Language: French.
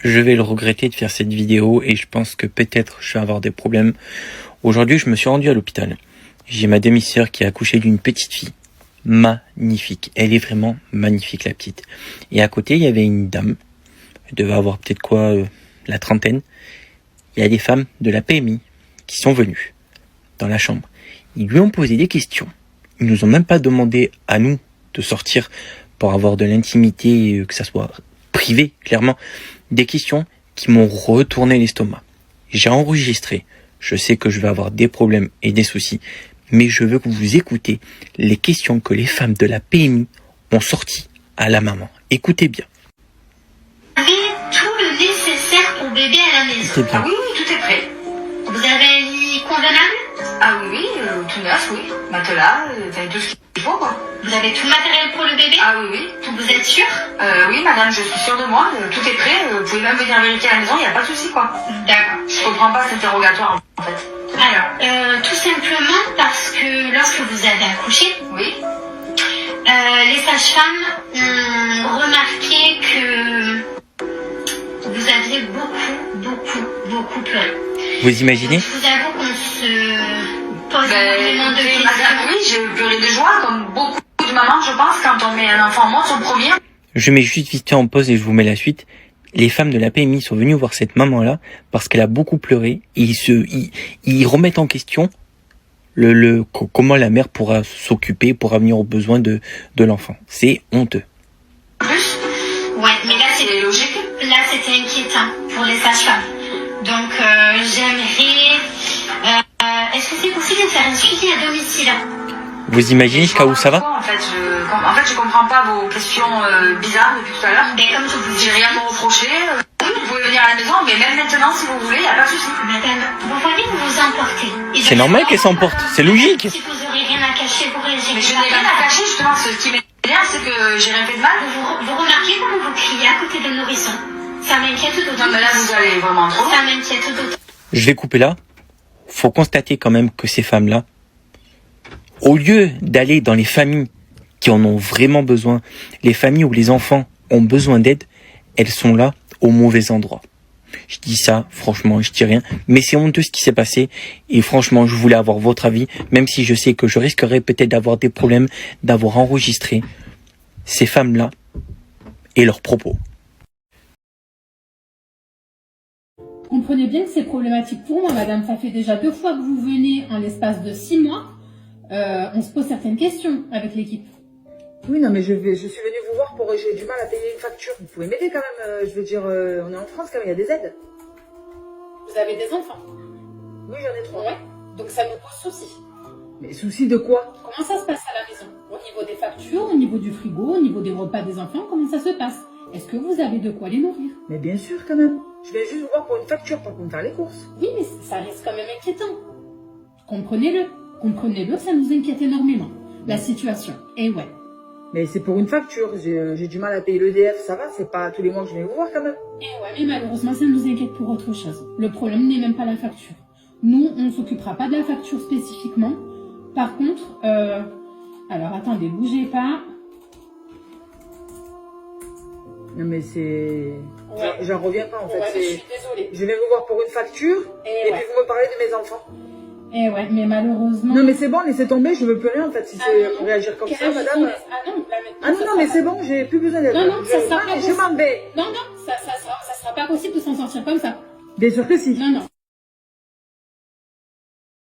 Je vais le regretter de faire cette vidéo et je pense que peut-être je vais avoir des problèmes. Aujourd'hui, je me suis rendu à l'hôpital. J'ai ma demi-sœur qui a accouché d'une petite fille. Magnifique. Elle est vraiment magnifique, la petite. Et à côté, il y avait une dame. Elle devait avoir peut-être la trentaine. Il y a des femmes de la PMI qui sont venues dans la chambre. Ils lui ont posé des questions. Ils nous ont même pas demandé à nous de sortir pour avoir de l'intimité, que ça soit privé, clairement. Des questions qui m'ont retourné l'estomac. J'ai enregistré. Je sais que je vais avoir des problèmes et des soucis, mais je veux que vous écoutez les questions que les femmes de la PMI ont sorties à la maman. Écoutez bien. Vous avez tout le nécessaire pour bébé à la maison. Écoutez bien. Ah oui, tout est prêt. Vous avez un lit convenable? Ah oui, tout neuf, oui. Matelas, tout ce qu'il faut, quoi. Vous avez tout le matériel pour le bébé? Ah oui, oui. Vous êtes sûr? Oui, madame, je suis sûre de moi. Tout est prêt. Vous pouvez même venir vérifier à la maison, il n'y a pas de souci, quoi. D'accord. Je comprends pas cet interrogatoire, en fait. Alors, tout simplement parce que lorsque vous avez accouché, Oui. les sages-femmes ont remarqué que vous aviez beaucoup pleuré. Vous imaginez? Donc, je vous avoue qu'on se pose énormément de questions. Madame, oui, j'ai pleuré de joie, comme beaucoup de mamans, je pense, quand on met un enfant au monde, son premier. Je mets juste vite fait en pause et je vous mets la suite. Les femmes de la PMI sont venues voir cette maman-là parce qu'elle a beaucoup pleuré et ils remettent en question comment la mère pourra s'occuper, pourra venir aux besoins de l'enfant. C'est honteux. Plus, Ouais, mais là, c'est logique. là c'était inquiétant pour les sages-femmes. Donc, j'aimerais... est-ce que c'est possible de faire un suivi à domicile? Vous imaginez jusqu'à où ça va? En fait, je comprends pas vos questions bizarres depuis tout à l'heure. Ben, comme je vous J'ai dis, rien à me reprocher. Vous pouvez venir à la maison, mais même maintenant, si vous voulez, il n'y a pas de souci. madame, vous voyez, vous vous emportez. Et C'est je normal sais qu'elle s'emporte, c'est logique. Si vous aurez rien à cacher, vous réagirez Mais je pas n'ai rien comme à ça. cacher, justement. Ce qui m'énerve, c'est que j'ai rien fait de mal. Vous remarquez comment vous criez à côté de nourrisson? Ça m'inquiète d'autant. Non, mais là, vous allez vraiment trop. Ça m'inquiète d'autant. Je vais couper là. Faut constater quand même que ces femmes-là, au lieu d'aller dans les familles qui en ont vraiment besoin, les familles où les enfants ont besoin d'aide, elles sont là au mauvais endroit. Je dis ça, franchement, je dis rien, mais c'est honteux ce qui s'est passé, et franchement, je voulais avoir votre avis, même si je sais que je risquerais peut-être d'avoir des problèmes, d'avoir enregistré ces femmes-là et leurs propos. Comprenez bien que c'est problématique pour moi, madame. Ça fait déjà 2 fois que vous venez en l'espace de 6 mois. On se pose certaines questions avec l'équipe. Oui, non, mais je suis venue vous voir pour... J'ai du mal à payer une facture. Vous pouvez m'aider quand même. Je veux dire, on est en France quand même, il y a des aides. Vous avez des enfants? Oui, j'en ai 3. Ouais. Donc ça nous pose souci. Mais souci de quoi? Comment ça se passe à la maison? Au niveau des factures, au niveau du frigo, au niveau des repas des enfants, comment ça se passe? Est-ce que vous avez de quoi les nourrir? Mais bien sûr quand même. Je viens juste vous voir pour une facture, pas pour me faire les courses. Oui, mais ça reste quand même inquiétant. Comprenez-le. Comprenez-le, ça nous inquiète énormément. La situation. Et ouais. Mais c'est pour une facture. J'ai du mal à payer l'EDF, ça va? C'est pas tous les mois que je viens vous voir quand même. Et ouais, mais malheureusement, ça nous inquiète pour autre chose. Le problème n'est même pas la facture. Nous, on ne s'occupera pas de la facture spécifiquement. Par contre, alors attendez, bougez pas. Non mais c'est... Ouais. J'en reviens pas en fait. Ouais, je C'est... suis désolée. Je viens vous voir pour une facture et ouais. puis vous me parlez de mes enfants. Et ouais, mais malheureusement... Non mais c'est bon, laissez tomber, je veux plus rien en fait. Si c'est pour réagir comme ça, madame... Ah non, là, Ah non, non, mais c'est bon, j'ai plus besoin d'aide. Non, non, ça sera pas Je m'en vais. Non, non, ça sera pas possible de s'en sortir comme ça. Bien sûr que si. Non, non.